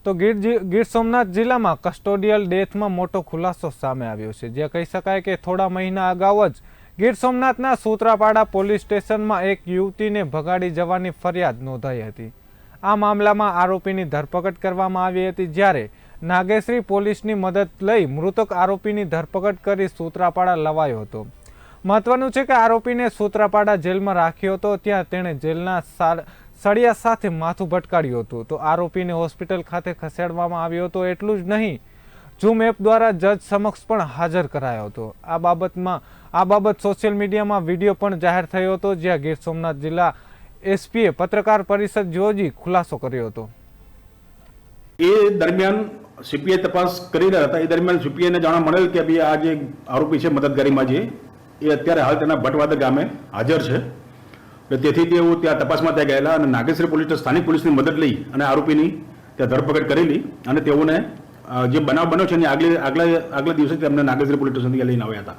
તો ગીર સોમનાથ જિલ્લામાં કસ્ટોડિયલ ડેથમાં મોટો ખુલાસો સામે આવ્યો છે, જે કહી શકાય કે થોડા મહિના અગાઉ જ ગીર સોમનાથના સૂત્રાપાડા પોલીસ સ્ટેશનમાં એક યુવતીને ભગાડી જવાની ફરિયાદ નોંધાઈ હતી। આ મામલામાં આરોપીની ધરપકડ કરવામાં આવી હતી, જ્યારે નાગેશ્રી પોલીસની મદદ લઈ મૃતક આરોપીની ધરપકડ કરી સૂત્રાપાડા લવાયો હતો। મહત્વનું છે કે આરોપીને સૂત્રાપાડા જેલમાં રાખ્યો હતો, ત્યાં તેણે જેલના સળિયા સાથે માથું ભટકાડ્યું હતું। તો આરોપીને હોસ્પિટલ ખાતે ખસેડવામાં આવ્યો હતો। એટલું જ નહીં, ઝૂમ એપ દ્વારા જજ સમક્ષ પણ હાજર કરાયો હતો। આ બાબત સોશિયલ મીડિયામાં વિડીયો પણ જાહેર થયો હતો, જ્યાં ગીર સોમનાથ જિલ્લા એસપીએ પત્રકાર પરિષદ યોજી ખુલાસો કર્યો હતો। એ દરમિયાન સીપીએ તપાસ કરી રહ્યા હતા। એ દરમિયાન સીપીએને જાણવા મળેલ કે ભાઈ આ જે આરોપી છે મદદગારીમાં જે એ અત્યારે હાલ તેના ભટવાદર ગામે હાજર છે, તેથી તેઓ ત્યાં તપાસમાં ત્યાં ગયેલા અને નાગેશ્રી પોલીસ સ્થાનિક પોલીસની મદદ લઈ અને આરોપીની ત્યાં ધરપકડ કરેલી અને તેઓને જે બનાવ બન્યો છે એની આગલા દિવસે તેમને નાગેશ્રી પોલીસ સ્ટેશનથી લઈને આવ્યા હતા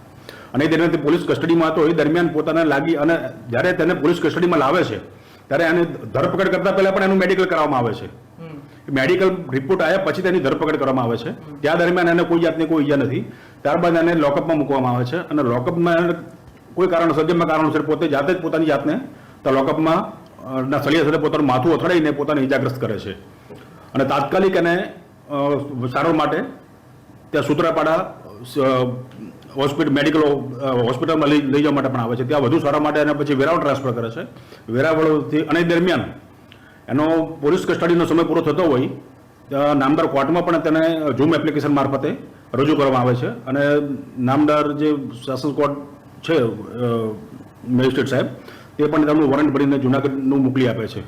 અને એ દરમિયાન તે પોલીસ કસ્ટડીમાં હતો। એ દરમિયાન પોતાને લાગી અને જ્યારે તેને પોલીસ કસ્ટડીમાં લાવે છે ત્યારે એને ધરપકડ કરતા પહેલા પણ એનું મેડિકલ કરવામાં આવે છે। મેડિકલ રિપોર્ટ આવ્યા પછી તેની ધરપકડ કરવામાં આવે છે। ત્યાં દરમિયાન એને કોઈ જાતની કોઈ ઈજા નથી। ત્યારબાદ એને લોકઅપમાં મૂકવામાં આવે છે અને લોકઅપમાં કોઈ કારણસર જેમાં કારણોસર પોતે જાતે જ પોતાની જાતને લોકઅપમાં ના સળિયા સાથે પોતાનું માથું અથડાઈને પોતાને ઈજાગ્રસ્ત કરે છે અને તાત્કાલિક એને સારવાર માટે ત્યાં સૂત્રાપાડા મેડિકલ હોસ્પિટલમાં લઈ જવા માટે પણ આવે છે। ત્યાં વધુ સારવાર માટે એને પછી વેરાવળ ટ્રાન્સફર કરે છે। વેરાવળથી અને દરમિયાન એનો પોલીસ કસ્ટડીનો સમય પૂરો થતો હોય નામદાર કોર્ટમાં પણ તેને ઝૂમ એપ્લિકેશન મારફતે રજૂ કરવામાં આવે છે અને નામદાર જે શાસન કોર્ટ છે મેજિસ્ટ્રેટ સાહેબ તે પણ તેમનું વોરંટ ભરીને જૂનાગઢનું મોકલી આપે છે।